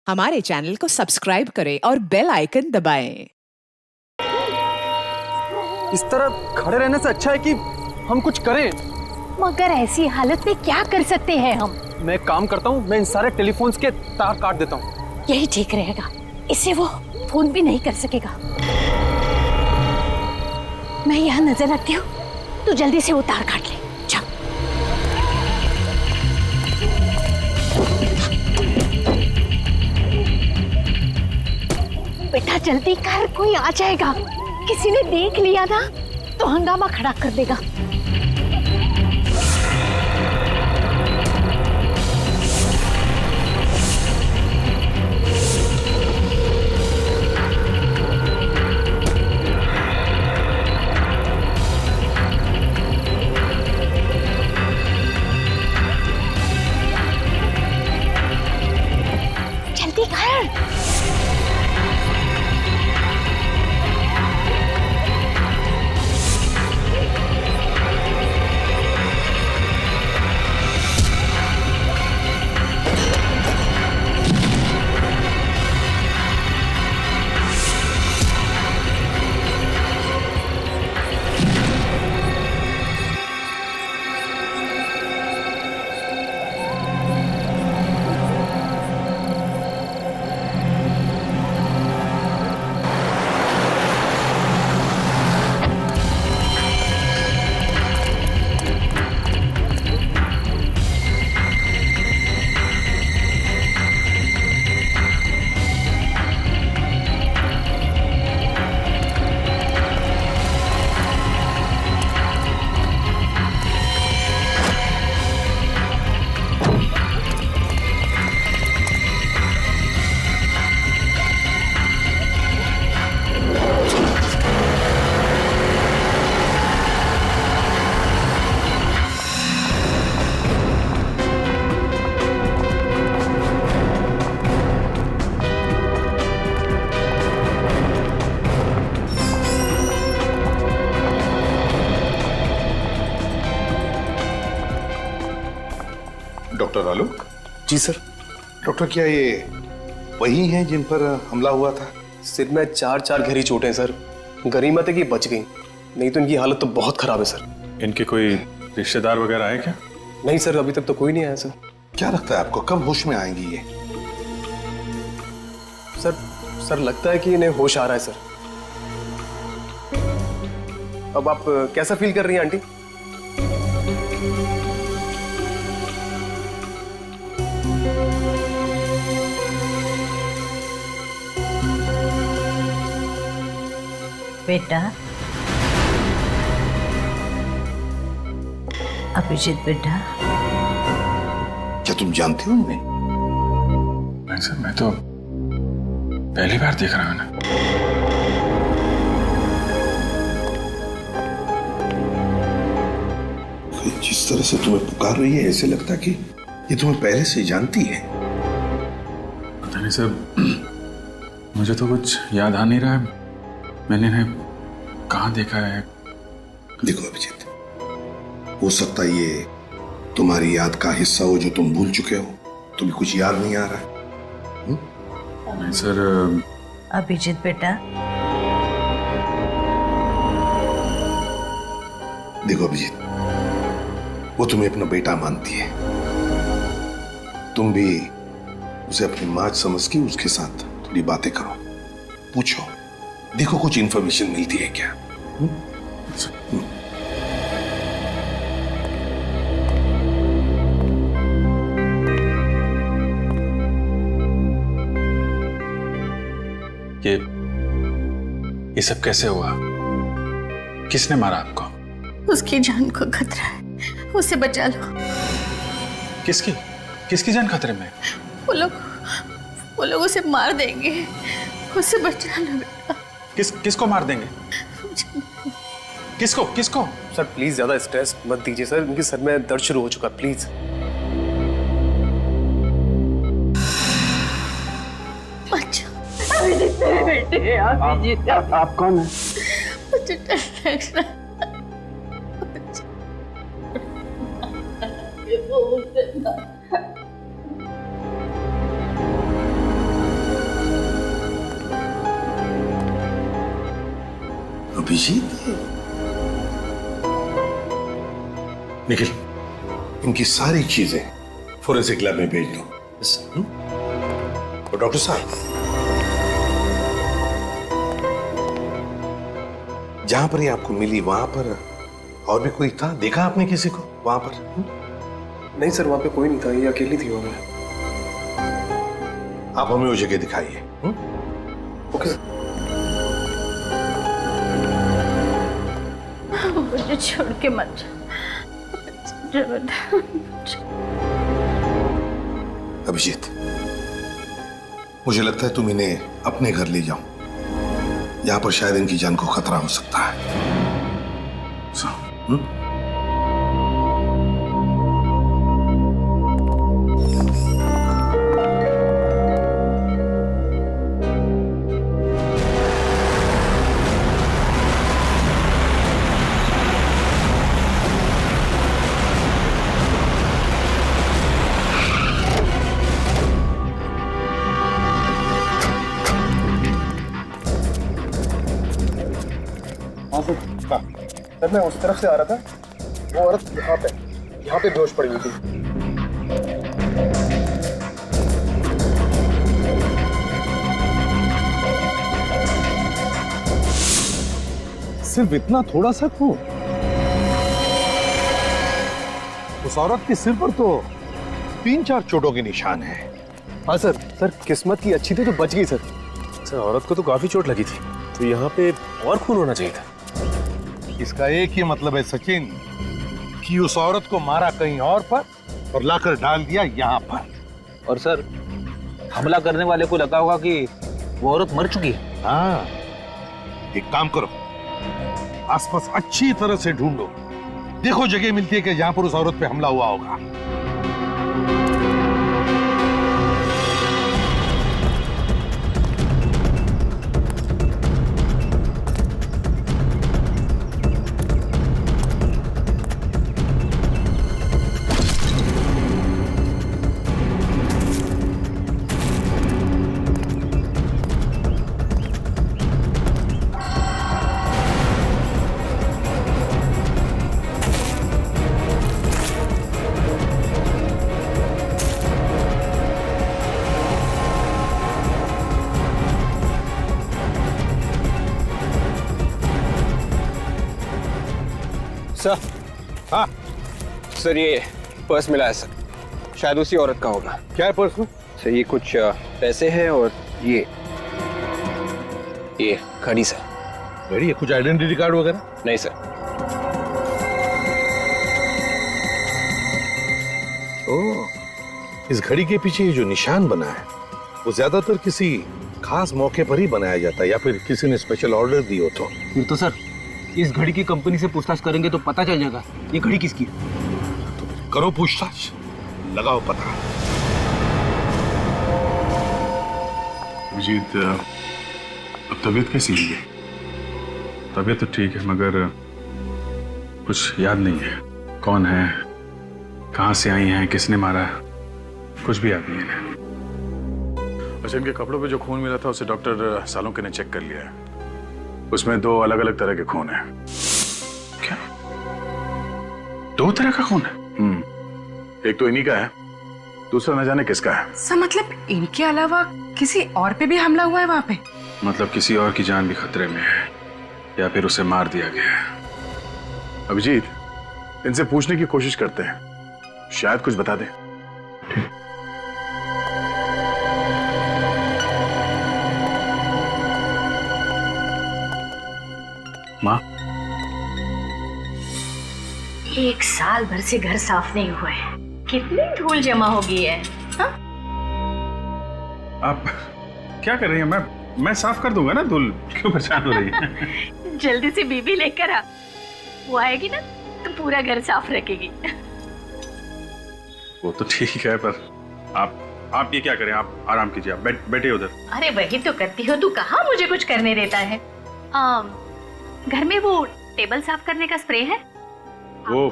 हमारे चैनल को सब्सक्राइब करें और बेल आइकन दबाएं। इस तरह खड़े रहने से अच्छा है कि हम कुछ करें। मगर ऐसी हालत में क्या कर सकते हैं हम? मैं एक काम करता हूँ, मैं इन सारे टेलीफोन्स के तार काट देता हूँ। यही ठीक रहेगा, इससे वो फोन भी नहीं कर सकेगा। मैं यहाँ नजर रखती हूँ, तू जल्दी से वो तार काट ले। चल। बेटा जल्दी कर, कोई आ जाएगा। किसी ने देख लिया ना तो हंगामा खड़ा कर देगा। जल्दी कर। डॉक्टर आलोक। जी सर। डॉक्टर, क्या ये वही हैं जिन पर हमला हुआ था? सिर में चार गहरी चोटें सर। गनीमत है कि बच गई, नहीं तो इनकी हालत तो बहुत खराब है सर। इनके कोई रिश्तेदार वगैरह आए क्या? नहीं सर, अभी तक तो कोई नहीं आया सर। क्या लगता है आपको कब होश में आएंगी ये? सर लगता है कि इन्हें होश आ रहा है सर। अब आप कैसा फील कर रही हैं आंटी? बेटा अभिजीत बेटा, क्या तुम जानते हो इन्हें? नहीं सर, मैं तो पहली बार देख रहा हूं ना। जिस तरह से तुम्हें पुकार रही है ऐसे लगता कि ये तुम्हें पहले से जानती है। पता नहीं सर, मुझे तो कुछ याद आ नहीं रहा है। मैंने इन्हें कहाँ देखा है? देखो अभिजीत, हो सकता है ये तुम्हारी याद का हिस्सा हो जो तुम भूल चुके हो। तुम्हें कुछ याद नहीं आ रहा है? नहीं सर। अभिजीत बेटा, देखो अभिजीत, वो तुम्हें अपना बेटा मानती है। तुम भी उसे अपनी माँ समझ के उसके साथ थोड़ी बातें करो, पूछो, देखो कुछ इंफॉर्मेशन मिलती है क्या। ये सब कैसे हुआ? किसने मारा आपको? उसकी जान को खतरा है, उसे बचा लो। किसकी जान खतरे में? वो लोग उसे मार देंगे, उसे बचा लो बेटा। किसको मार देंगे? किसको? सर प्लीज ज्यादा स्ट्रेस मत दीजिए सर, इनके सर में दर्द शुरू हो चुका, प्लीज। अभिजीत मेरे बेटे, अभिजीत। आप कौन है? मुझे डर लग रहा है। अभिजीत, निखिल, इनकी सारी चीजें फोरेंसिक लैब में भेज दो। और डॉक्टर साहब, जहां पर ये आपको मिली वहां पर और भी कोई था? देखा आपने किसी को वहां पर? नहीं सर, वहां पे कोई नहीं था, ये अकेली थी वहां पे। आप हमें वो जगह दिखाइए। Okay sir. मुझे छोड़ के मत जा। अभिजीत, मुझे लगता है तुम इन्हें अपने घर ले जाओ। यहां पर शायद इनकी जान को खतरा हो सकता है। सर मैं उस तरफ से आ रहा था, वो औरत यहाँ पे बेहोश पड़ी हुई थी। सिर्फ इतना थोड़ा सा खून? उस औरत के सिर पर तो 3-4 चोटों के निशान हैं। हाँ सर, किस्मत की अच्छी थी तो बच गई सर। सर औरत को तो काफी चोट लगी थी, तो यहाँ पे और खून होना चाहिए था। इसका एक ही मतलब है सचिन, कि उस औरत को मारा कहीं और पर और लाकर डाल दिया यहाँ पर। और सर, हमला करने वाले को लगा होगा कि वो औरत मर चुकी है। हाँ, एक काम करो, आसपास अच्छी तरह से ढूंढो, देखो जगह मिलती है कि जहां पर उस औरत पे हमला हुआ होगा। सर, हाँ सर ये पर्स मिला है सर, शायद उसी औरत का होगा। क्या है पर्स में? सर ये कुछ पैसे हैं और ये घड़ी सर। घड़ी है? कुछ आइडेंटिटी कार्ड वगैरह? नहीं सर। ओह, इस घड़ी के पीछे ये जो निशान बना है वो ज्यादातर किसी खास मौके पर ही बनाया जाता है, या फिर किसी ने स्पेशल ऑर्डर दी हो तो। फिर तो सर इस घड़ी की कंपनी से पूछताछ करेंगे तो पता चल जाएगा ये घड़ी किसकी है। तो करो पूछताछ, लगाओ पता। अभिजीत, अब तबीयत कैसी है? तबीयत तो ठीक है, मगर कुछ याद नहीं है। कौन है, कहाँ से आई हैं, किसने मारा, कुछ भी याद नहीं है। अच्छा, इनके कपड़ों पे जो खून मिला था उसे डॉक्टर सालोंके ने चेक कर लिया है। उसमें 2 अलग-अलग तरह के खून है। क्या? 2 तरह का खून है? एक तो इन्हीं का है, दूसरा न जाने किसका है। सर मतलब इनके अलावा किसी और पे भी हमला हुआ है वहाँ पे? मतलब किसी और की जान भी खतरे में है, या फिर उसे मार दिया गया है। अभिजीत, इनसे पूछने की कोशिश करते हैं, शायद कुछ बता दें। माँ, 1 साल भर से घर साफ नहीं हुआ है, कितनी धूल जमा हो गई है। हाँ? आप क्या कर रही हैं? मैं साफ कर दूंगा ना, धूल क्यों परेशान हो रही है? जल्दी से बीबी लेकर आ, वो आएगी ना तो पूरा घर साफ रखेगी। वो तो ठीक है, पर आप ये क्या करें, आप आराम कीजिए, आप बैठे उधर। अरे वही तो करती हो, तू कहाँ मुझे कुछ करने देता है। घर में वो टेबल साफ करने का स्प्रे है? वो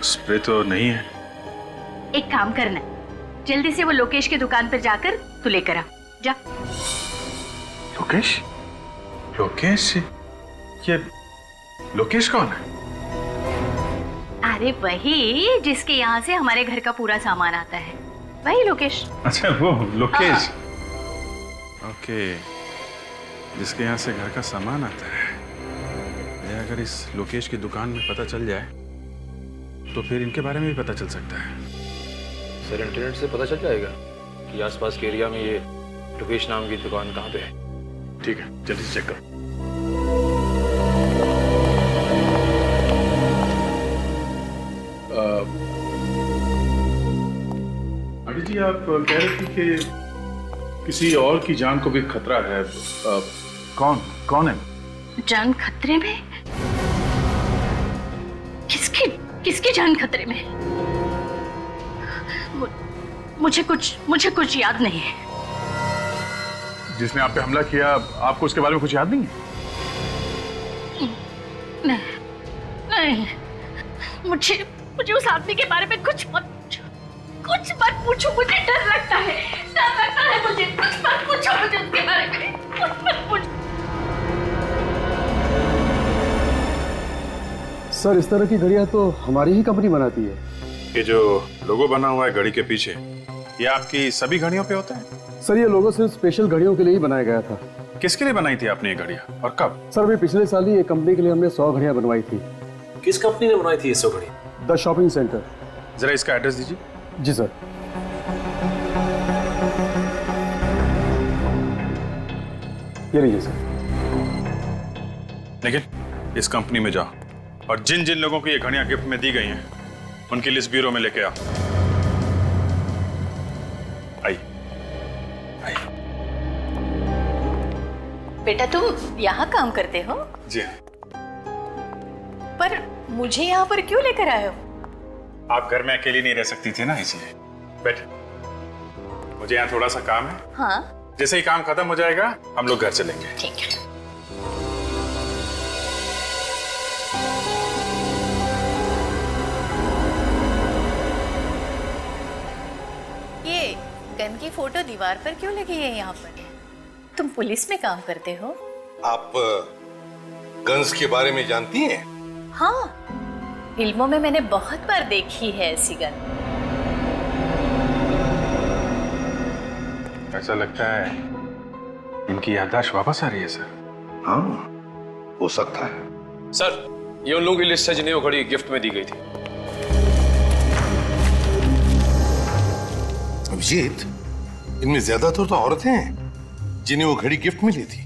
स्प्रे तो नहीं है। एक काम करना, जल्दी से वो लोकेश की दुकान पर जाकर तू लेकर आ जा। लोकेश? लोकेश? ये लोकेश कौन है? अरे वही जिसके यहाँ से हमारे घर का पूरा सामान आता है, वही लोकेश। अच्छा वो लोकेश। ओके, जिसके यहाँ से घर का सामान आता है। ये अगर इस लोकेश की दुकान में पता चल जाए तो फिर इनके बारे में भी पता चल सकता है। सर इंटरनेट से पता चल जाएगा कि आसपास के एरिया में ये लोकेश नाम की दुकान कहाँ पे है। ठीक है, जल्दी से चेक करो। अभी जी आप कह रहे थे कि किसी और की जान को भी खतरा है। कौन है? जान खतरे में? किसकी जान खतरे में? मुझे कुछ याद नहीं है। जिसने आप पे हमला किया, आपको उसके बारे में कुछ याद नहीं है? नहीं, मुझे उस आदमी के बारे में कुछ मत पूछो। मुझे डर लगता है मुझे। कुछ मत पूछो मुझे उसके बारे में, कुछ मत पूछो। सर इस तरह की घड़ियां तो हमारी ही कंपनी बनाती है। ये जो लोगो बना हुआ है घड़ी के पीछे, ये आपकी सभी घड़ियों पे होता है? सर ये लोगो सिर्फ स्पेशल घड़ियों के लिए ही बनाया गया था। किसके लिए बनाई थी आपने ये घड़ियां और कब? सर अभी पिछले साल ही एक कंपनी के लिए हमने 100 घड़ियां बनवाई थी। किस कंपनी ने बनाई थी ये 100 घड़ी? The shopping centre. जरा इसका एड्रेस दीजिए। जी सर। ये लीजिए सर। लेकिन इस कंपनी में जाओ और जिन जिन लोगों को ये घड़ियां गिफ्ट में दी गई हैं उनकी लिस्ट ब्यूरो में लेके आओ। आई। बेटा तुम यहाँ काम करते हो? जी हाँ। पर मुझे यहाँ पर क्यों लेकर आए हो? आप घर में अकेली नहीं रह सकती थी ना, इसलिए। बैठ, मुझे यहाँ थोड़ा सा काम है। हाँ जैसे ही काम खत्म हो जाएगा हम लोग घर चलेंगे। ठीक है। ये गन की फोटो दीवार पर क्यों लगी है यहाँ पर? तुम पुलिस में काम करते हो? आप गन्स के बारे में जानती हैं? हाँ, फिल्मों में मैंने बहुत बार देखी है ऐसी गन। ऐसा लगता है इनकी याददाश्त वापस आ रही है सर। हाँ, हो सकता है। सर ये उन लोगों की लिस्ट है जिन्हें वो घड़ी गिफ्ट में दी गई थी। अभिजीत, इनमें ज्यादातर तो औरतें हैं जिन्हें वो घड़ी गिफ्ट में ली थी।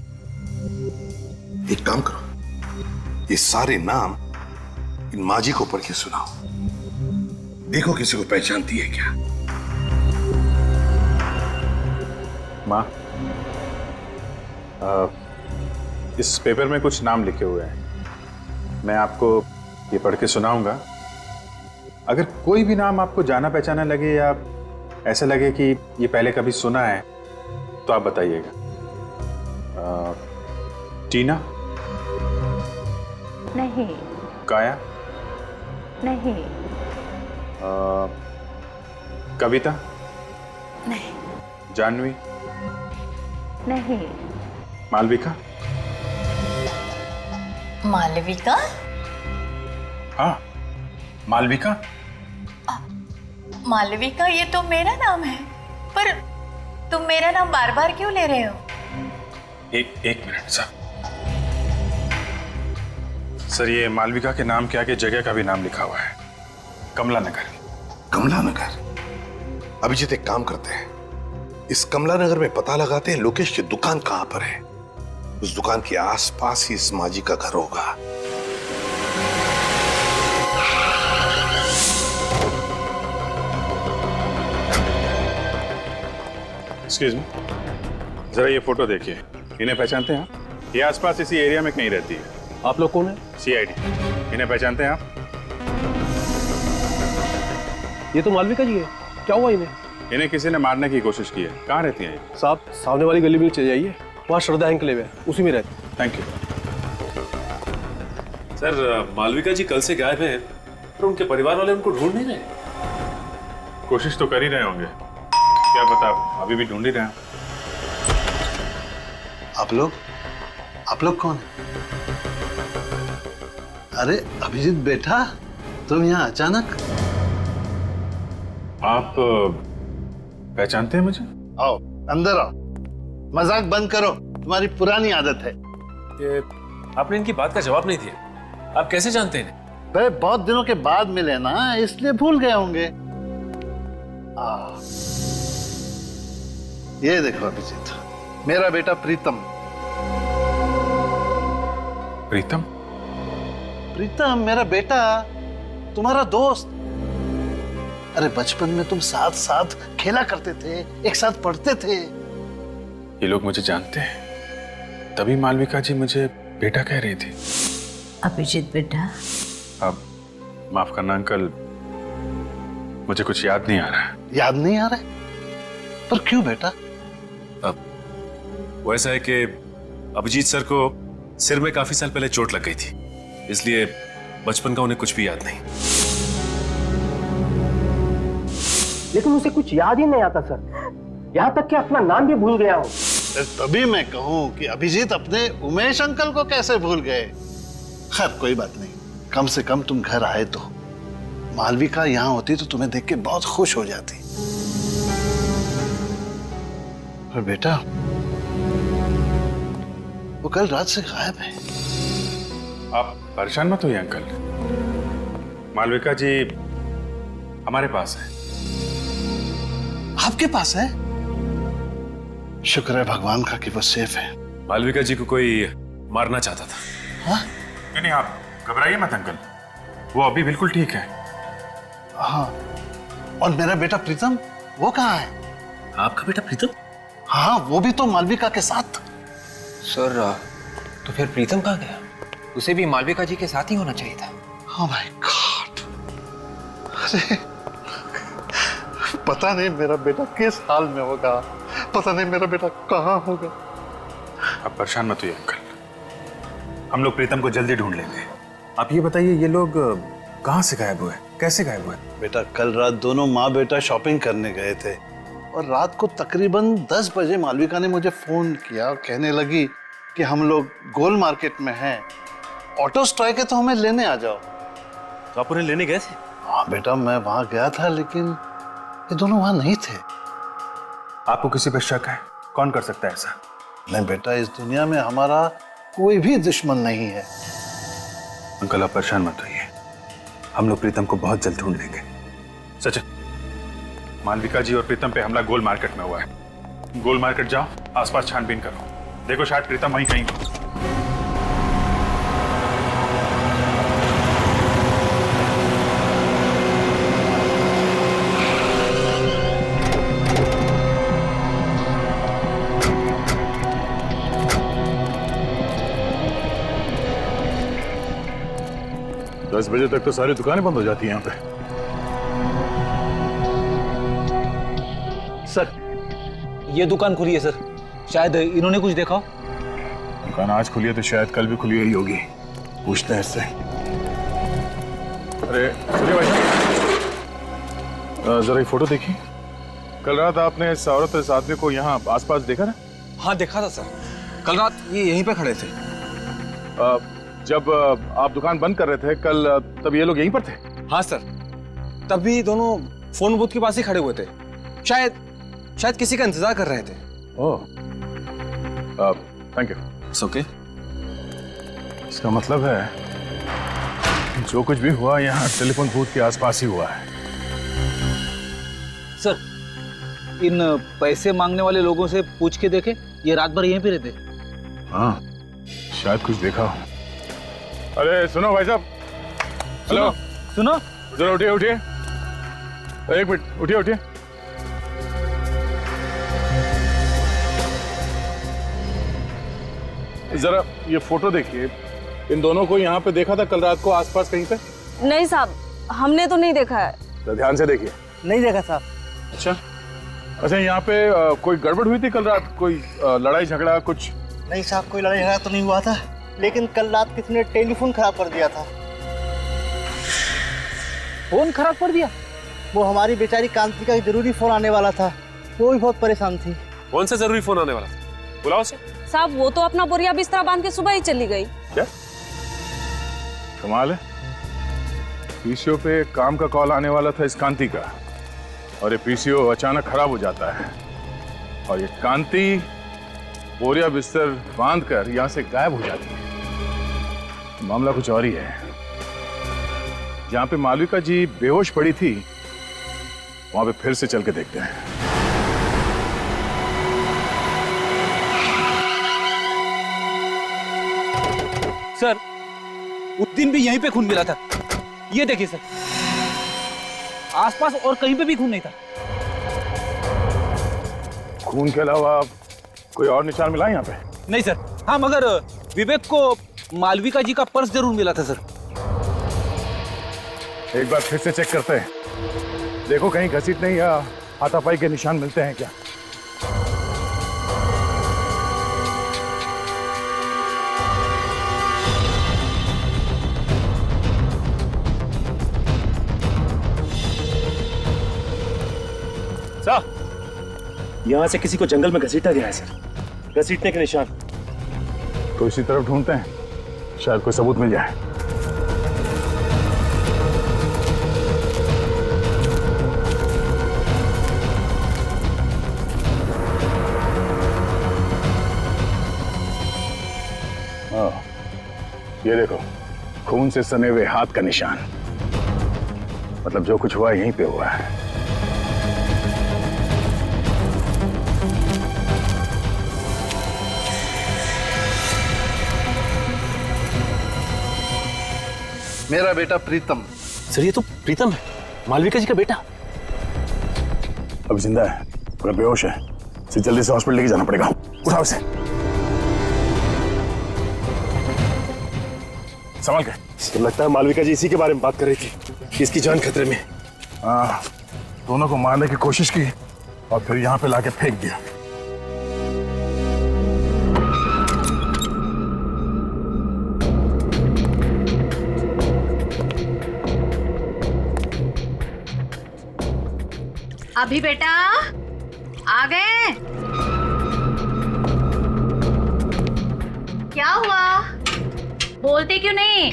एक काम करो, ये सारे नाम इन माजी को पढ़ के सुनाओ। देखो किसी को पहचानती है क्या। माँ, इस पेपर में कुछ नाम लिखे हुए हैं, मैं आपको ये पढ़ के सुनाऊंगा। अगर कोई भी नाम आपको जाना पहचाना लगे या ऐसा लगे कि ये पहले कभी सुना है तो आप बताइएगा। टीना? नहीं। काया? नहीं। कविता? नहीं। जानवी? नहीं। मालविका? मालविका? हाँ, मालविका। मालविका ये तो मेरा नाम है, पर तुम मेरा नाम बार बार क्यों ले रहे हो? एक मिनट सर, ये मालविका के नाम के आगे जगह का भी नाम लिखा हुआ है, कमला नगर। कमला नगर? अभिजीत एक काम करते हैं, इस कमला नगर में पता लगाते हैं लोकेश की दुकान कहां पर है। उस दुकान के आसपास ही इस माजी का घर होगा। एक्सक्यूज मी, जरा ये फोटो देखिए। इन्हें पहचानते हैं आप? ये आसपास इसी एरिया में कहीं रहती है। आप लोग कौन है? CID। इन्हें पहचानते हैं आप? ये तो मालविका जी है। क्या हुआ इन्हें? इन्हें किसी ने मारने की कोशिश की है। कहाँ रहती हैं ये? साहब सामने वाली गली में चले जाइए, वहाँ श्रद्धा एंकलेव है, उसी में रहते। थैंक यू सर मालविका जी कल से गायब हैं, पर उनके परिवार वाले उनको ढूंढ नहीं रहे। कोशिश तो कर ही रहे होंगे, क्या पता अभी भी ढूंढ ही रहे हैं। आप लोग कौन है? अरे अभिजीत बेटा, तुम यहाँ अचानक? आप पहचानते हैं मुझे? आओ अंदर आओ, मजाक बंद करो, तुम्हारी पुरानी आदत है। ये आपने इनकी बात का जवाब नहीं दिया। आप कैसे जानते हैं? भाई बहुत दिनों के बाद मिले ना, इसलिए भूल गए होंगे। ये देखो अभिजीत, मेरा बेटा प्रीतम। प्रीतम? प्रीतम मेरा बेटा, तुम्हारा दोस्त। अरे बचपन में तुम साथ साथ खेला करते थे, एक साथ पढ़ते थे। ये लोग मुझे जानते हैं, तभी मालविका जी मुझे बेटा कह रही थी। अभिजीत बेटा, अब माफ करना अंकल, मुझे कुछ याद नहीं आ रहा है। याद नहीं आ रहा है? पर क्यों बेटा? अब वो ऐसा है कि अभिजीत सर को सिर में काफी साल पहले चोट लग गई थी, इसलिए बचपन का उन्हें कुछ भी याद नहीं। लेकिन उसे कुछ याद ही नहीं आता सर, यहाँ तक कि अपना नाम भी भूल गया हूँ। तभी मैं कहूँ कि अभिजीत अपने उमेश अंकल को कैसे भूल गए। खैर कोई बात नहीं, कम से कम तुम घर आए तो। मालविका यहाँ होती तो तुम्हें देख के बहुत खुश हो जाती। और बेटा, वो कल रात से गायब है। आप परेशान मत होइए अंकल, मालविका जी हमारे पास है। आपके पास है? शुक्र है भगवान का कि वो सेफ है। मालविका जी को कोई मारना चाहता था। हाँ? नहीं, आप घबराइए मत अंकल, वो अभी बिल्कुल ठीक है। हाँ, और मेरा बेटा प्रीतम, वो कहाँ है? आपका बेटा प्रीतम? हाँ, वो भी तो मालविका के साथ। सर तो फिर प्रीतम कहाँ गया? उसे भी मालविका जी के साथ ही होना चाहिए था। Oh my God! अरे पता नहीं मेरा बेटा किस हाल में होगा, पता नहीं मेरा बेटा कहाँ होगा। आप परेशान मत होइए अंकल, हम लोग प्रीतम को जल्दी ढूंढ लेंगे। आप ये बताइए, ये लोग कहाँ से गायब हुए, कैसे गायब हुए? बेटा कल रात दोनों माँ बेटा शॉपिंग करने गए थे और रात को तकरीबन 10 बजे मालविका ने मुझे फोन किया और कहने लगी कि हम लोग गोल मार्केट में हैं, ऑटो स्ट्राइक है तो हमें लेने आ जाओ। तो आप उन्हें लेने गए थे? हाँ बेटा, मैं वहां गया था लेकिन ये दोनों वहां नहीं थे। आपको किसी पर शक है? कौन कर सकता है ऐसा? नहीं बेटा, इस दुनिया में हमारा कोई भी दुश्मन नहीं है। अंकल आप परेशान मत होइए, हम लोग प्रीतम को बहुत जल्द ढूंढ लेंगे। सचिन, मालविका जी और प्रीतम पे हमला गोल मार्केट में हुआ है। गोल मार्केट जाओ, आसपास छानबीन करो, देखो शायद प्रीतम वहीं कहीं हो। दस बजे तक तो सारी दुकानें बंद हो जाती हैं यहाँ पे। सर ये दुकान खुली है सर, शायद इन्होंने कुछ देखा हो। दुकान आज खुली है तो शायद कल भी खुली हुई होगी, पूछते हैं इससे। अरे सुनिए भाई साहब, जरा ये फोटो देखिए। कल रात आपने इस औरत इस आदमी को यहाँ आसपास देखा ना? हाँ देखा था सर, कल रात ये यहीं पे खड़े थे। जब आप दुकान बंद कर रहे थे कल, तब ये लोग यहीं पर थे? हाँ सर, तभी दोनों फोन बूथ के पास ही खड़े हुए थे, शायद किसी का इंतजार कर रहे थे। ओह, थैंक यू। It's okay. इसका मतलब है जो कुछ भी हुआ यहाँ टेलीफोन बूथ के आसपास ही हुआ है। सर इन पैसे मांगने वाले लोगों से पूछ के देखे, ये रात भर यहीं पे रहते। हाँ शायद कुछ देखा हो। अरे सुनो भाई साहब, हेलो सुनो, जरा उठिए उठिए, एक मिनट उठिए उठिए। जरा ये फोटो देखिए, इन दोनों को यहाँ पे देखा था कल रात को आसपास कहीं पे? नहीं साहब, हमने तो नहीं देखा है। तो ध्यान से देखिए। नहीं देखा साहब। अच्छा यहाँ पे कोई गड़बड़ हुई थी कल रात? कोई लड़ाई झगड़ा कुछ? नहीं साहब, कोई लड़ाई झगड़ा तो नहीं हुआ था, लेकिन कल रात किसी ने टेलीफोन खराब कर दिया था। फोन खराब कर दिया? वो हमारी बेचारी कांति का जरूरी फोन आने वाला था, वो भी बहुत परेशान थी। कौन सा जरूरी फोन आने वाला था? बुलाओ उसे। साहब वो तो अपना बोरिया बिस्तरा बांध के सुबह ही चली गई। क्या कमाल है, पीसीओ पे काम का कॉल आने वाला था इस कांति का, और ये पीसीओ अचानक खराब हो जाता है और ये कांति बोरिया बिस्तर बांधकर यहां से गायब हो जाती है। मामला कुछ और ही है। जहां पे मालविका जी बेहोश पड़ी थी वहां पे फिर से चल के देखते हैं। सर उस दिन भी यहीं पे खून मिला था, ये देखिए सर, आसपास और कहीं पे भी खून नहीं था। खून के अलावा कोई और निशान मिला यहाँ पे? नहीं सर। हाँ मगर विवेक को मालविका जी का पर्स जरूर मिला था सर। एक बार फिर से चेक करते हैं, देखो कहीं घसीटने या हाथापाई के निशान मिलते हैं क्या। साहब यहाँ से किसी को जंगल में घसीटा गया है सर, घसीटने के निशान। तो इसी तरफ ढूंढते हैं, शायद कोई सबूत मिल जाए। ये देखो, खून से सने हुए हाथ का निशान, मतलब जो कुछ हुआ यहीं पे हुआ है। मेरा बेटा प्रीतम। सर ये तो प्रीतम है, मालविका जी का बेटा। अभी जिंदा है मगर बेहोश है, इसे जल्दी से हॉस्पिटल लेके जाना पड़ेगा। उठाओ इसे, संभाल के। तो लगता है मालविका जी इसी के बारे में बात कर रही थी कि इसकी जान खतरे में। हाँ, दोनों को मारने की कोशिश की और फिर यहाँ पे लाके फेंक दिया। अभी बेटा आ गए? क्या हुआ, बोलते क्यों नहीं?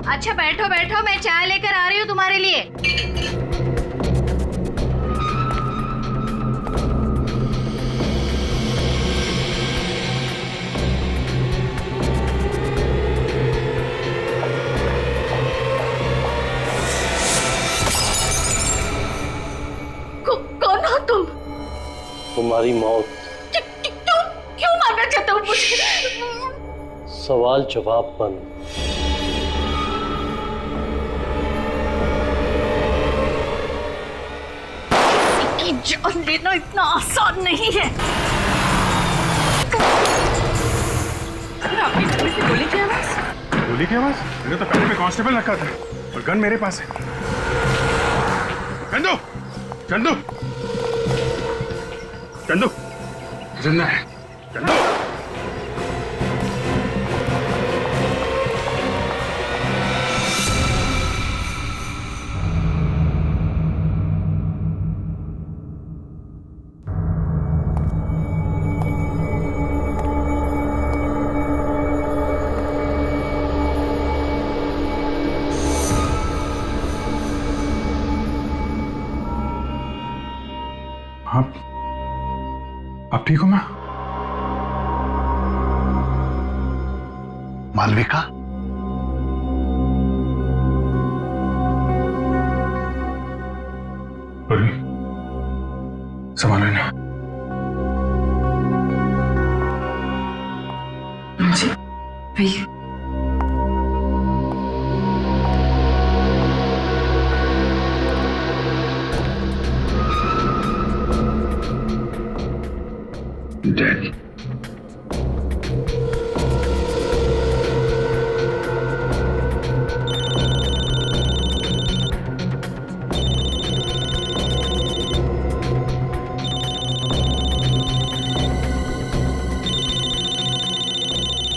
अच्छा बैठो बैठो, मैं चाय लेकर आ रही हूँ तुम्हारे लिए। कौन हो तुम? तुम्हारी मौत। क्यों मारना चाहते हो मुझे? सवाल जवाब बंद। की जान लेना इतना आसान नहीं है। आपकी गले से गोली की आवाज? गोली की आवाज? मैंने तो पहले में कांस्टेबल रखा था और गन मेरे पास है। चंदू, चंदू, चंदू, जिंदा है। चंदू, आप ठीक हो? मालविका? अरे संभाल लेना। जी भैया। Dead.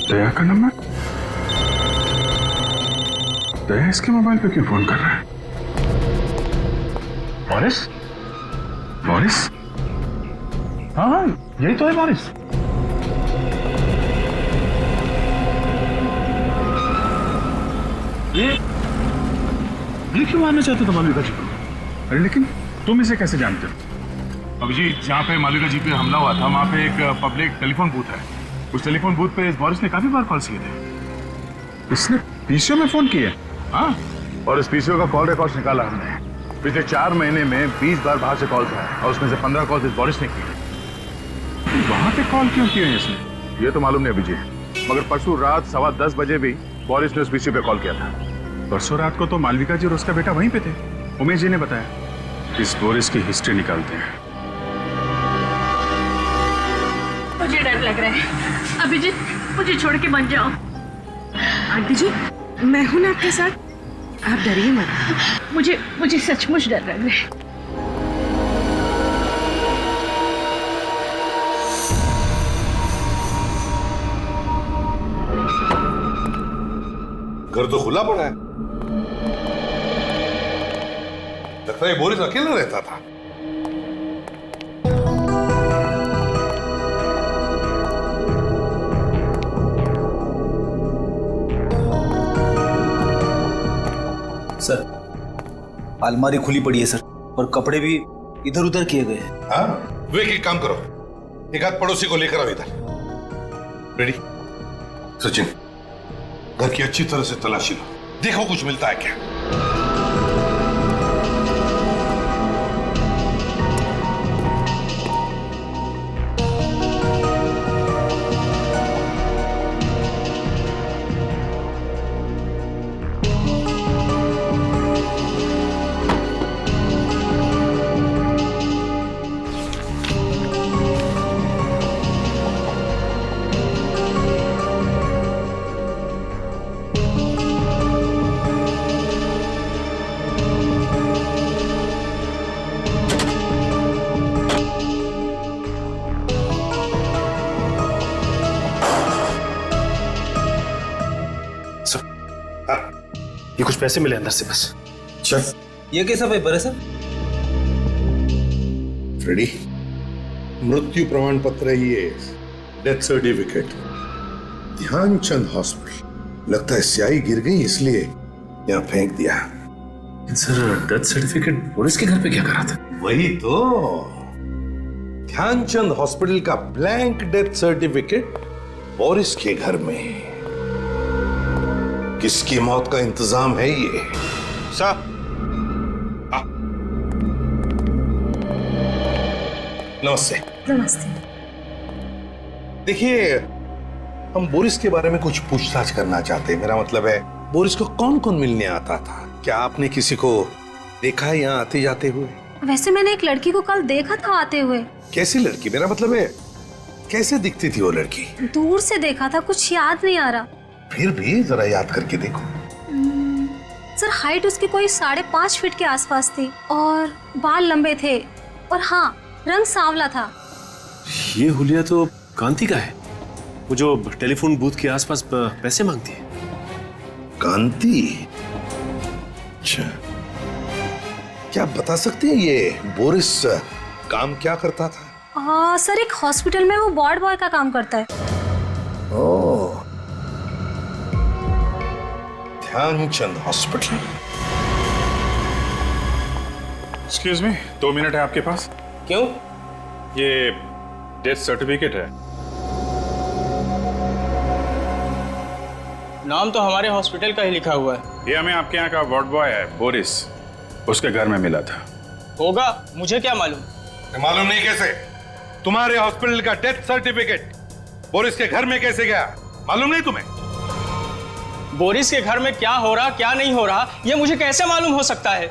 दया का नंबर? दया इसके मोबाइल पे क्यों फोन कर रहा है? बोरिस? बोरिस? हाँ यही तो है बोरिस। ये क्यों मारना चाहते थे मालविका जी को? अरे लेकिन तुम इसे कैसे जानते हो? अभिजीत, जहाँ पे मालविका जी पे हमला हुआ था वहाँ पे एक पब्लिक टेलीफोन बूथ है। उस टेलीफोन बूथ पे इस बोरिस ने काफी बार कॉल किए थे। इसने पीसीओ में फोन किए। हाँ, और इस पीसीओ का कॉल रिकॉर्ड निकाला हमने। पिछले 4 महीने में 20 बार बाहर से कॉल था और उसमें से 15 कॉल इस बोरिस ने किए। वहां पे कॉल क्यों किए इसने, ये तो मालूम नहीं अभिजीत। मगर परसों रात 10:15 बजे भी बोरिस ने उस पीसीओ पे कॉल किया था। परसों रात को तो मालविका जी और उसका बेटा वहीं पे थे। उमेश जी ने बताया। इस बोरिस की हिस्ट्री निकालते हैं। मुझे डर लग रहा है। अभिजीत, मुझे छोड़ के मत जाओ। आंटी जी, मैं हूं ना आपके साथ, आप डरिए मत। मुझे सचमुच डर लग रहा है। घर तो खुला पड़ा है। लगता है बोरिस अकेला रहता था। सर, अलमारी खुली पड़ी है सर, और कपड़े भी इधर उधर किए गए हैं। हाँ, वे एक काम करो, एक आध पड़ोसी को लेकर आओ इधर। रेडी? सचिन, घर की अच्छी तरह से तलाशी लो, देखो कुछ मिलता है क्या। ये कुछ पैसे मिले अंदर से बस। अच्छा, ये कैसा पेपर है सर? रेडी? मृत्यु प्रमाण पत्र है ये, डेथ सर्टिफिकेट, ध्यानचंद हॉस्पिटल। लगता है स्याही गिर गई इसलिए यहाँ फेंक दिया। सर, डेथ सर्टिफिकेट बोरिस के घर पे क्या करा था? वही तो, ध्यानचंद हॉस्पिटल का ब्लैंक डेथ सर्टिफिकेट बोरिस के घर में। किसकी मौत का इंतजाम है ये? साहब, नमस्ते। नमस्ते। देखिए, हम बोरिस के बारे में कुछ पूछताछ करना चाहते हैं। मेरा मतलब है, बोरिस को कौन कौन मिलने आता था? क्या आपने किसी को देखा है यहाँ आते जाते हुए? वैसे मैंने एक लड़की को कल देखा था आते हुए। कैसी लड़की? मेरा मतलब है, कैसे दिखती थी वो लड़की? दूर से देखा था, कुछ याद नहीं आ रहा। फिर भी जरा याद करके देखो। सर, हाइट उसकी कोई 5.5 फीट के आसपास थी और बाल लंबे थे, और हाँ, रंग सांवला था। ये हुलिया तो कांति का है, वो जो टेलीफोन बूथ के आसपास पैसे मांगती है। कांति? अच्छा, क्या आप बता सकते हैं ये बोरिस काम क्या करता था? सर, एक हॉस्पिटल में वो वार्ड बॉय का काम करता है। Oh, Dhyanchand hospital. Excuse me, 2 minute है आपके पास? क्यों? ये डेथ सर्टिफिकेट है। नाम तो हमारे हॉस्पिटल का ही लिखा हुआ है। ये हमें आपके यहाँ का वार्ड बॉय है बोरिस, उसके घर में मिला था। होगा, मुझे क्या मालूम? मालूम नहीं कैसे? तुम्हारे हॉस्पिटल का डेथ सर्टिफिकेट बोरिस के घर में कैसे गया? मालूम नहीं तुम्हें? बोरिस के घर में क्या हो रहा क्या नहीं हो रहा, ये मुझे कैसे मालूम हो सकता है?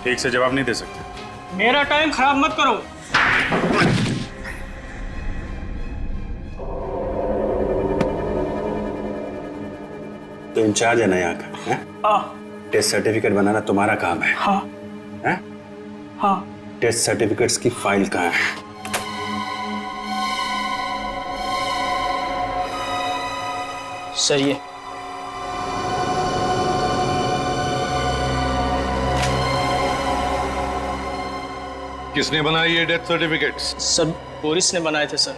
ठीक से जवाब नहीं दे सकते। मेरा टाइम खराब मत करो। तो इंचार्ज है ना यहाँ का? हाँ। टेस्ट सर्टिफिकेट बनाना तुम्हारा काम है? हाँ। है? हाँ। टेस्ट सर्टिफिकेट्स की फाइल कहाँ है? सर, किसने बनाई ये डेथ सर्टिफिकेट्स? सर बोरिस ने बनाए थे सर।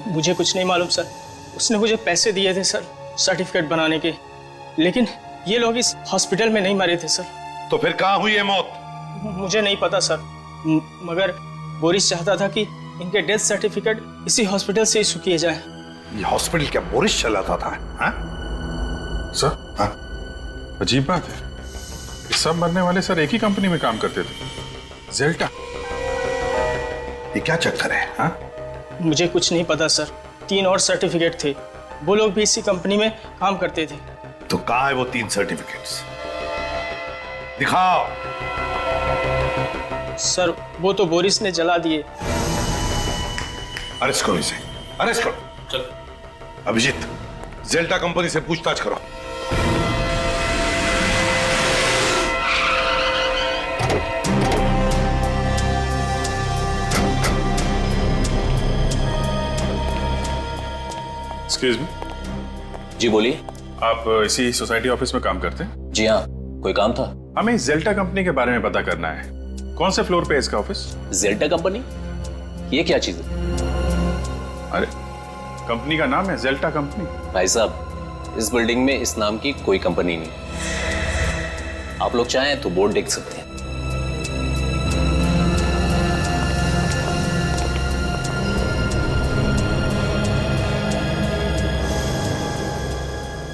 मुझे कुछ नहीं मालूम सर। उसने मुझे पैसे दिए थे सर सर्टिफिकेट बनाने के, लेकिन ये लोग इस हॉस्पिटल में नहीं मरे थे सर। तो फिर कहाँ हुई है मौत? मुझे नहीं पता सर, मगर बोरिस चाहता था कि इनके डेथ सर्टिफिकेट इसी हॉस्पिटल से इशू किए जाए। ये हॉस्पिटल क्या बोरिस चलाता था? हाँ? सर, हाँ? अजीब बात है, ये सब मरने वाले सर एक ही कंपनी में काम करते थे, जेल्टा। ये क्या चक्कर है? हाँ? मुझे कुछ नहीं पता सर। 3 और सर्टिफिकेट थे, वो लोग भी इसी कंपनी में काम करते थे। तो कहाँ है वो 3 सर्टिफिकेट्स? दिखाओ। सर वो तो बोरिस ने जला दिए। अरेस्ट करो इसे, अरेस्ट करो। चलो। अभिजीत, जेल्टा कंपनी से पूछताछ करो। Excuse me. जी बोलिए। आप इसी सोसाइटी ऑफिस में काम करते हैं? जी हाँ, कोई काम था? हमें जेल्टा कंपनी के बारे में पता करना है। कौन से फ्लोर पे है इसका ऑफिस? जेल्टा कंपनी? ये क्या चीज है? अरे कंपनी का नाम है जेल्टा कंपनी। भाई साहब, इस बिल्डिंग में इस नाम की कोई कंपनी नहीं। आप लोग चाहें तो बोर्ड देख सकते हैं।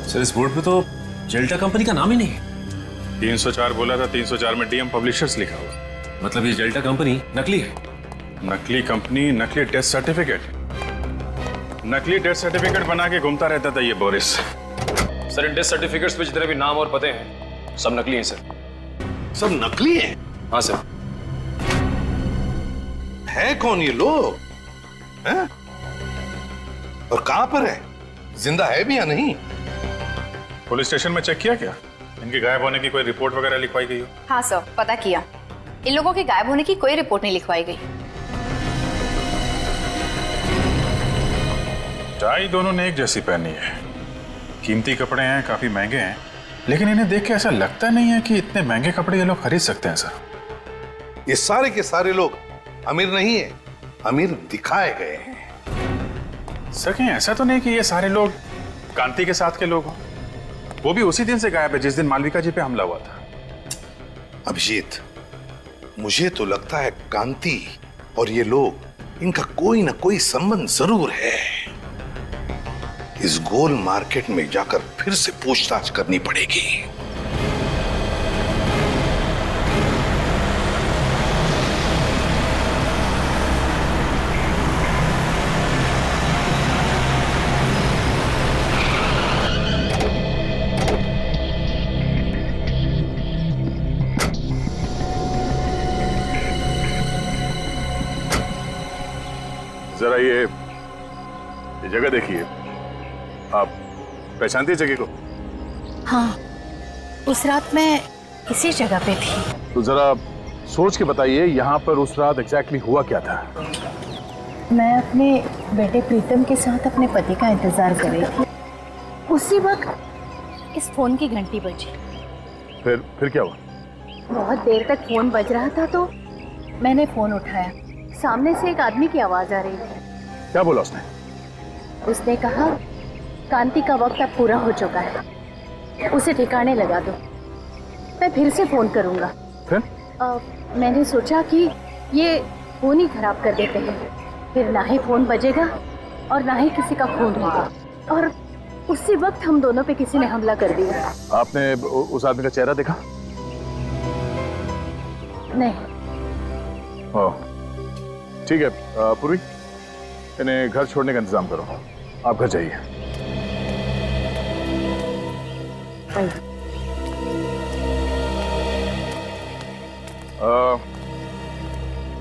सर इस बोर्ड पे तो जेल्टा कंपनी का नाम ही नहीं है। 304 बोला था, 304 में डीएम पब्लिशर्स लिखा हुआ। मतलब ये जेल्टा कंपनी नकली है? नकली कंपनी, नकली डेथ सर्टिफिकेट। नकली डेथ सर्टिफिकेट बना के घूमता रहता था ये Boris. Sir in death certificates पे जितने भी नाम और पते हैं सब नकली हैं सर। सब नकली हैं? हाँ सर। है कौन ये लोग? हैं? और कहां पर है? जिंदा है भी या नहीं? पुलिस स्टेशन में चेक किया क्या? इनके गायब होने की कोई रिपोर्ट वगैरह लिखवाई गई हो? हाँ सर, पता किया। इन लोगों के गायब होने की कोई रिपोर्ट नहीं लिखवाई गई। टाई दोनों ने एक जैसी पहनी है, कीमती कपड़े हैं, काफी महंगे हैं, लेकिन इन्हें देख के ऐसा लगता नहीं है कि इतने महंगे कपड़े ये लोग खरीद सकते हैं सर। ये सारे के सारे लोग अमीर नहीं है, अमीर दिखाए गए हैं। सर कहीं ऐसा तो नहीं कि ये सारे लोग कांति के साथ के लोग हों? वो भी उसी दिन से गायब है जिस दिन मालविका जी पे हमला हुआ था। अभिजीत, मुझे तो लगता है कांति और ये लोग, इनका कोई ना कोई संबंध जरूर है। इस गोल मार्केट में जाकर फिर से पूछताछ करनी पड़ेगी। जरा ये जगह देखिए, आप पहचानती है जगह को? हाँ, उस रात मैं इसी जगह पे थी। तो जरा सोच के बताइए यहाँ पर उस रात एग्जैक्टली हुआ क्या था? मैं अपने बेटे प्रीतम के साथ अपने पति का इंतजार कर रही थी। उसी वक्त इस फोन की घंटी बजी। फिर क्या हुआ? बहुत देर तक फोन बज रहा था तो मैंने फोन उठाया। सामने से एक आदमी की आवाज आ रही थी। क्या बोला उसने? उसने कहा, कांति का वक्त अब पूरा हो चुका है, उसे ठिकाने लगा दो, मैं फिर से फोन करूंगा। फिर? मैंने सोचा कि ये फोन ही खराब कर देते हैं, फिर ना ही फोन बजेगा और ना ही किसी का खून होगा। और उसी वक्त हम दोनों पे किसी ने हमला कर दिया। आपने उस आदमी का चेहरा देखा? नहीं। ठीक है पूर्वी, इन्हें घर छोड़ने का इंतजाम करो। आप घर जाइए।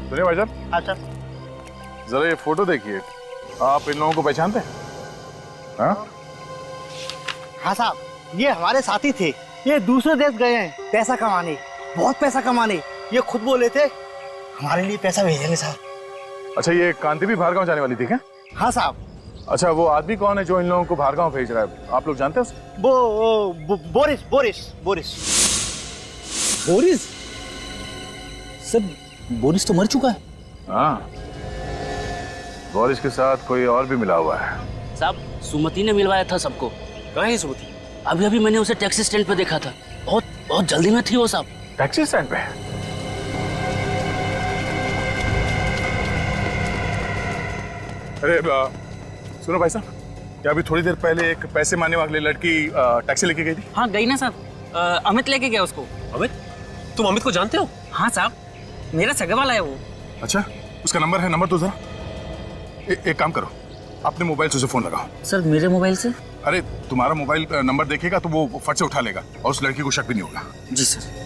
सुनिए भाईजान। हाँ सर। जरा ये फोटो देखिए, आप इन लोगों को पहचानते हैं? हाँ? हाँ साहब, ये हमारे साथी थे। ये दूसरे देश गए हैं पैसा कमाने, बहुत पैसा कमाने। ये खुद बोले थे हमारे लिए पैसा भेजेंगे साहब। अच्छा, ये कांति भी भार्गव जाने वाली थी क्या? हाँ साहब। अच्छा, वो आदमी कौन है जो इन लोगों को भार्गव भेज रहा है? आप लोग जानते हैं उसको? वो Boris Boris Boris Boris. Sir Boris तो मर चुका है। हाँ, बोरिस के साथ कोई और भी मिला हुआ है। साहब सुमति ने मिलवाया था सबको। कहाँ है सुमति? अभी अभी मैंने उसे टैक्सी स्टैंड पे देखा था। बहुत बहुत जल्दी में थी वो साहब। टैक्सी स्टैंड पे? अरे सुनो भाई साहब, क्या अभी थोड़ी देर पहले एक पैसे मांगने वाली लड़की टैक्सी लेके गई थी? हाँ गई ना साहब। अमित लेके गया उसको। अमित? तुम अमित को जानते हो? हाँ साहब, मेरा सगे वाला है वो। अच्छा, उसका नंबर है? नंबर तो जरा। एक काम करो, अपने मोबाइल से उसे फोन लगाओ। सर मेरे मोबाइल से? अरे तुम्हारा मोबाइल नंबर देखेगा तो वो फट से उठा लेगा और उस लड़की को शक भी नहीं होगा। जी सर।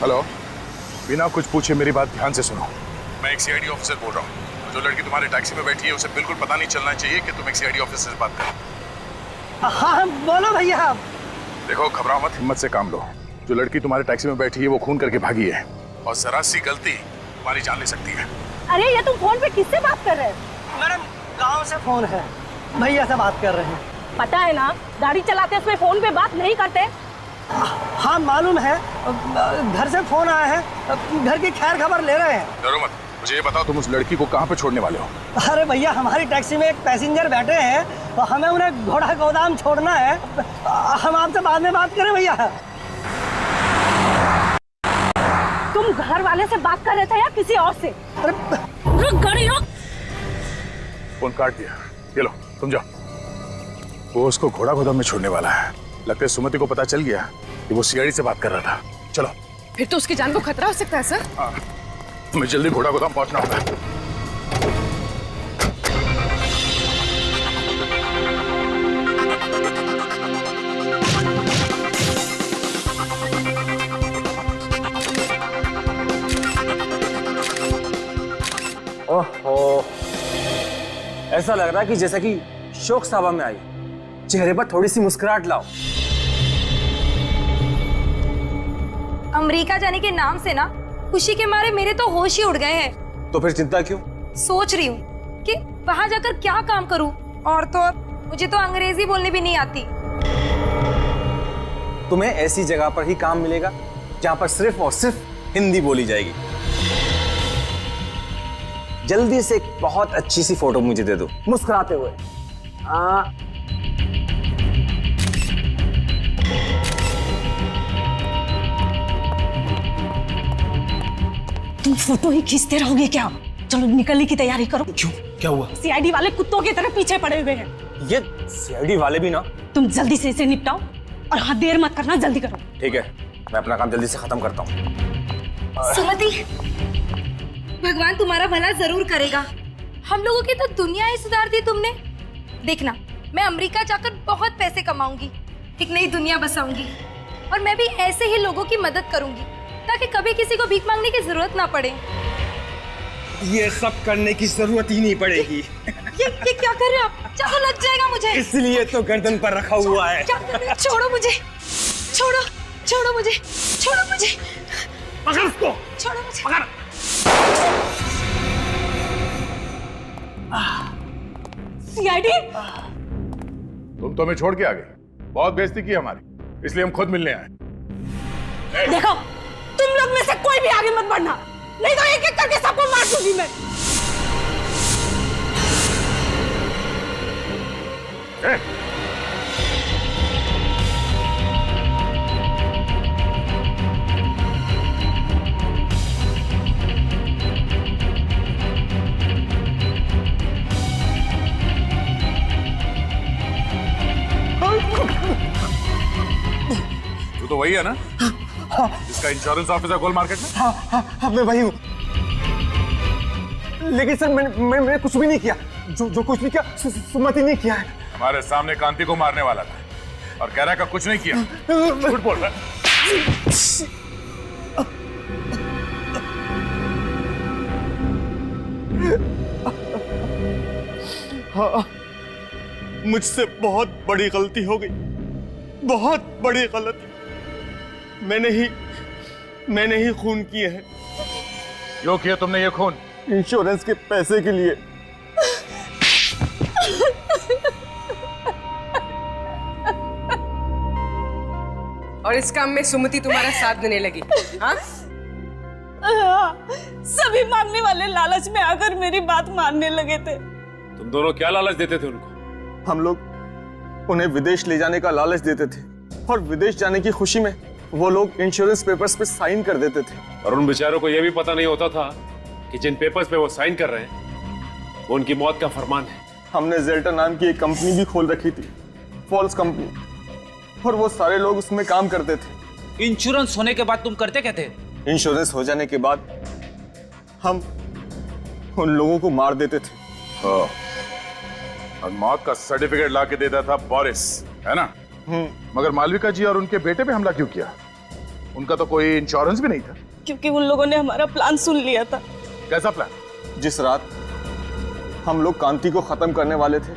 हेलो, बिना कुछ पूछे मेरी बात ध्यान से सुनो। मैं एक सीआईडी ऑफिसर बोल रहा हूँ। जो लड़की तुम्हारे टैक्सी में बैठी है उसे बिल्कुल पता नहीं चलना चाहिए कि तुम एक सीआईडी ऑफिसर से बात करो। हाँ बोलो भैया। देखो, घबराओ मत, हिम्मत से काम लो। जो लड़की तुम्हारे टैक्सी में बैठी है वो खून करके भागी है और जरा सी गलती तुम्हारी जान ले सकती है। अरे ये तुम फोन पे किससे बात कर रहे हैं? मैडम गांव से फोन है, भैया से बात कर रहे हैं। पता है ना, गाड़ी चलाते समय फोन पे बात नहीं करते। हाँ मालूम है, घर से फोन आया है, घर की खैर खबर ले रहे हैं। डरो मत, मुझे ये बताओ तुम उस लड़की को कहाँ पे छोड़ने वाले हो? अरे भैया, हमारी टैक्सी में एक पैसेंजर बैठे हैं तो हमें उन्हें घोड़ा गोदाम छोड़ना है। हम आपसे बाद में बात करें भैया। तुम घर वाले से बात कर रहे थे या किसी और से? रुक गाड़ी रुक। फोन काट दिया। ये लो, तुम जाओ। वो उसको घोड़ा गोदाम में छोड़ने वाला है। लगता है सुमति को पता चल गया कि वो सीआईडी से बात कर रहा था। चलो। फिर तो उसकी जान को खतरा हो सकता है सर। तुम्हें जल्दी घोड़ा गोदाम पहुंचना होगा। ओहो, ऐसा लग रहा है कि जैसा कि शोक सभा में आई। चेहरे पर थोड़ी सी मुस्कुराहट लाओ। अमेरिका जाने के नाम से ना खुशी के मारे मेरे तो होश ही उड़ गए हैं। तो फिर चिंता क्यों? सोच रही हूँ कि वहां जाकर क्या काम करूँ, और तो और मुझे तो अंग्रेजी बोलनी भी नहीं आती। तुम्हें ऐसी जगह पर ही काम मिलेगा जहाँ पर सिर्फ और सिर्फ हिंदी बोली जाएगी। जल्दी से एक बहुत अच्छी सी फोटो मुझे दे दो, मुस्कुराते हुए। तुम फोटो ही खींचते रहोगे क्या? चलो निकलने की तैयारी करो। क्यों, क्या हुआ? सीआईडी वाले कुत्तों की तरह पीछे पड़े हुए हैं। ये सीआईडी वाले भी ना। तुम जल्दी से इसे निपटाओ और हाँ, देर मत करना, जल्दी करो। ठीक है, मैं अपना काम जल्दी से खत्म करता हूँ। सुमति, भगवान तुम्हारा भला जरूर करेगा। हम लोगों की तो दुनिया ही सुधार दी तुमने। देखना, मैं अमेरिका जाकर बहुत पैसे कमाऊंगी, एक नई दुनिया बसाऊंगी, और मैं भी ऐसे ही लोगों की मदद करूंगी ताकि कभी किसी को भीख मांगने की जरूरत ना पड़े। ये सब करने की जरूरत ही नहीं पड़ेगी। ये क्या कर रहे हो आप? चाकू लग जाएगा मुझे। इसलिए तो गर्दन पर रखा हुआ है। क्या कर रहे हो? छोड़ो मुझे, छोड़ो, छोड़ो मुझे, छोड़ो मुझे, पकड़ उसको, छोड़ो मुझे, पकड़। सीआईडी, तुम तो हमें छोड़ के आ गए। बहुत बेइज्जती की हमारी, इसलिए हम खुद मिलने आए। देखो, तुम लोग में से कोई भी आगे मत बढ़ना, नहीं तो एक एक करके सबको मार दूंगी मैं। तू तो वही है ना जिसका इंश्योरेंस ऑफिसर गोल मार्केट में? हाँ, मैं वही हूँ। लेकिन सर मैंने कुछ भी नहीं किया। जो कुछ भी किया सुमति ने किया है। हमारे सामने कांति को मारने वाला था और कह रहा है कि कुछ नहीं किया। झूठ बोल रहा है। हाँ, मुझसे बहुत बड़ी गलती हो गई, बहुत बड़ी गलती। मैंने ही खून किए हैं। क्यों किया तुमने ये खून? इंश्योरेंस के पैसे के लिए। और इस काम में सुमति तुम्हारा साथ देने लगी। हाँ? सभी मांगने वाले लालच में आकर मेरी बात मानने लगे थे। तुम दोनों क्या लालच देते थे उनको? हम लोग उन्हें विदेश ले जाने का लालच देते थे और विदेश जाने की खुशी में वो लोग इंश्योरेंस पेपर्स पे साइन कर देते थे। और उन बेचारों को यह भी पता नहीं होता था कि जिन पेपर्स पे वो साइन कर रहे हैं वो उनकी मौत का फरमान है। हमने जेल्टर नाम की एक कंपनी भी खोल रखी थी, फॉल्स कंपनी, और वो सारे लोग उसमें काम करते थे। इंश्योरेंस होने के बाद तुम करते क्या थे? इंश्योरेंस हो जाने के बाद हम उन लोगों को मार देते थे। और मौत का सर्टिफिकेट ला के देता था बोरिस, है ना? मगर मालविका जी और उनके बेटे पे हमला क्यों किया? उनका तो कोई इंश्योरेंस भी नहीं था। क्योंकि उन लोगों ने हमारा प्लान सुन लिया था। कैसा प्लान? जिस रात हम लोग कांति को खत्म करने वाले थे,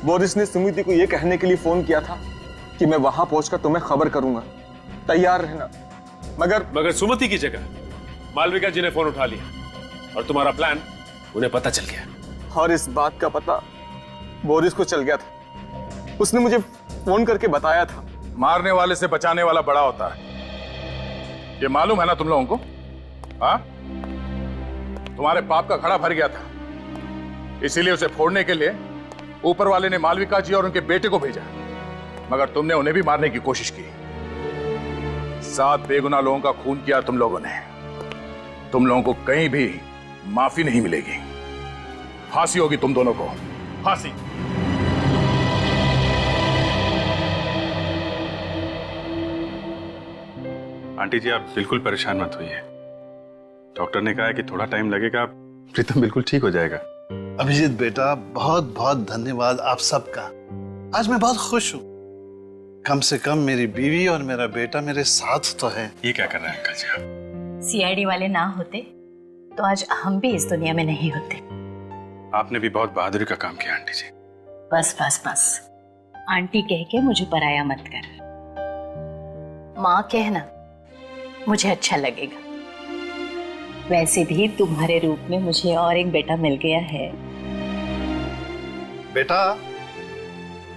बोरिस ने सुमिति को यह कहने के लिए फोन किया था कि मैं वहां पहुंचकर तुम्हें खबर करूंगा, तैयार रहना। मगर सुमति की जगह मालविका जी ने फोन उठा लिया और तुम्हारा प्लान उन्हें पता चल गया। और इस बात का पता बोरिस को चल गया था। उसने मुझे फोन करके बताया था। मारने वाले से बचाने वाला बड़ा होता है, ये मालूम है ना तुम लोगों को? हाँ, तुम्हारे पाप का घड़ा भर गया था, इसीलिए उसे फोड़ने के लिए ऊपर वाले ने मालविका जी और उनके बेटे को भेजा, मगर तुमने उन्हें भी मारने की कोशिश की। 7 बेगुनाह लोगों का खून किया तुम लोगों ने। तुम लोगों को कहीं भी माफी नहीं मिलेगी। फांसी होगी तुम दोनों को, फांसी। आंटी जी आप बिल्कुल परेशान मत होइए। डॉक्टर ने कहा है कि थोड़ा टाइम लगेगा, प्रीतम बिल्कुल ठीक हो जाएगा। अभिजीत बेटा, बहुत बहुत धन्यवाद आप सबका। आज मैं बहुत खुश हूँ। कम से कम मेरी बीवी और मेरा बेटा मेरे साथ तो है। ये क्या कर रहे हैं अंकल जी आप? सीआईडी वाले ना होते तो आज हम भी इस दुनिया में नहीं होते। आपने भी बहुत बहादुरी का काम किया आंटी जी। बस बस बस, आंटी कह के मुझे पराया मत कर। माँ कहना मुझे अच्छा लगेगा। वैसे भी तुम्हारे रूप में मुझे और एक बेटा मिल गया है। बेटा,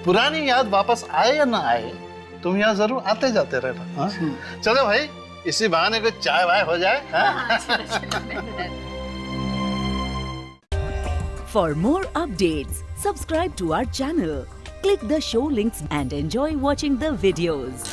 पुरानी याद वापस आए या ना आए, तुम यहाँ जरूर आते जाते रहना। हाँ? चलो भाई, इसी बहाने को चाय वाय हो जाए। For more updates, subscribe to our channel, click the show links and enjoy watching the videos.